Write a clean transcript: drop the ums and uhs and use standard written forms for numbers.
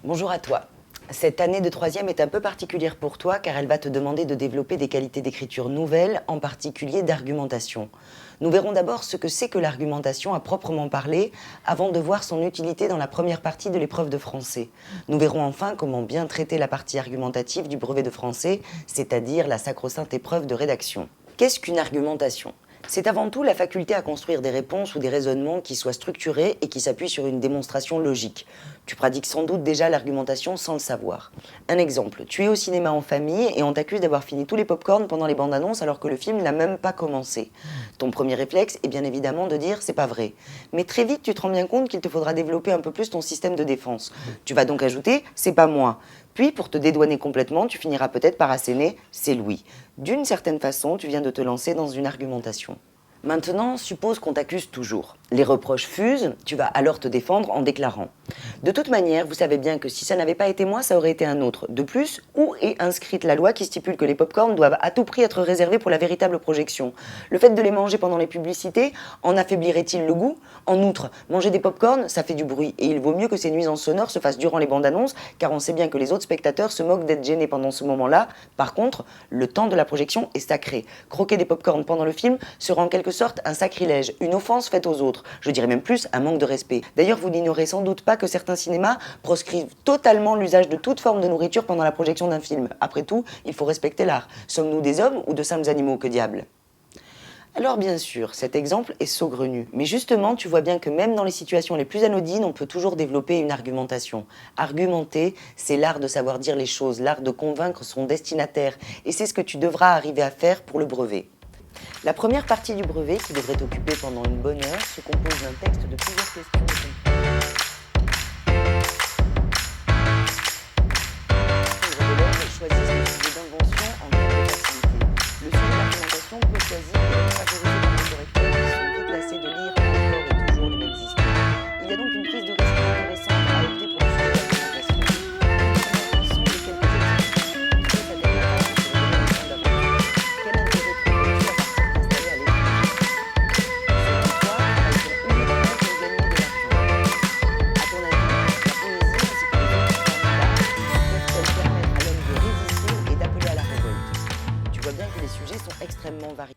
Bonjour à toi. Cette année de troisième est un peu particulière pour toi car elle va te demander de développer des qualités d'écriture nouvelles, en particulier d'argumentation. Nous verrons d'abord ce que c'est que l'argumentation à proprement parler avant de voir son utilité dans la première partie de l'épreuve de français. Nous verrons enfin comment bien traiter la partie argumentative du brevet de français, c'est-à-dire la sacro-sainte épreuve de rédaction. Qu'est-ce qu'une argumentation ? C'est avant tout la faculté à construire des réponses ou des raisonnements qui soient structurés et qui s'appuient sur une démonstration logique. Tu pratiques sans doute déjà l'argumentation sans le savoir. Un exemple, tu es au cinéma en famille et on t'accuse d'avoir fini tous les pop-corns pendant les bandes annonces alors que le film n'a même pas commencé. Ton premier réflexe est bien évidemment de dire « c'est pas vrai ». Mais très vite, tu te rends bien compte qu'il te faudra développer un peu plus ton système de défense. Tu vas donc ajouter « c'est pas moi ». Puis, pour te dédouaner complètement, tu finiras peut-être par asséner « c'est Louis ». D'une certaine façon, tu viens de te lancer dans une argumentation. Maintenant, suppose qu'on t'accuse toujours. Les reproches fusent, tu vas alors te défendre en déclarant. De toute manière, vous savez bien que si ça n'avait pas été moi, ça aurait été un autre. De plus, où est inscrite la loi qui stipule que les pop-corns doivent à tout prix être réservés pour la véritable projection ? Le fait de les manger pendant les publicités en affaiblirait-il le goût ? En outre, manger des pop-corns, ça fait du bruit et il vaut mieux que ces nuisances sonores se fassent durant les bandes annonces car on sait bien que les autres spectateurs se moquent d'être gênés pendant ce moment-là. Par contre, le temps de la projection est sacré. Croquer des pop-corns pendant le film sera en quelque sorte un sacrilège, une offense faite aux autres. Je dirais même plus un manque de respect. D'ailleurs, vous n'ignorez sans doute pas que certains cinémas proscrivent totalement l'usage de toute forme de nourriture pendant la projection d'un film. Après tout, il faut respecter l'art. Sommes-nous des hommes ou de simples animaux, que diable ? Alors bien sûr, cet exemple est saugrenu. Mais justement, tu vois bien que même dans les situations les plus anodines, on peut toujours développer une argumentation. Argumenter, c'est l'art de savoir dire les choses, l'art de convaincre son destinataire. Et c'est ce que tu devras arriver à faire pour le brevet. La première partie du brevet, qui devrait t'occuper pendant une bonne heure, se compose d'un texte de plusieurs questions de choisissent le sujet d'invention en cas de facilité. Le sujet d'argumentation peut choisir de favoriser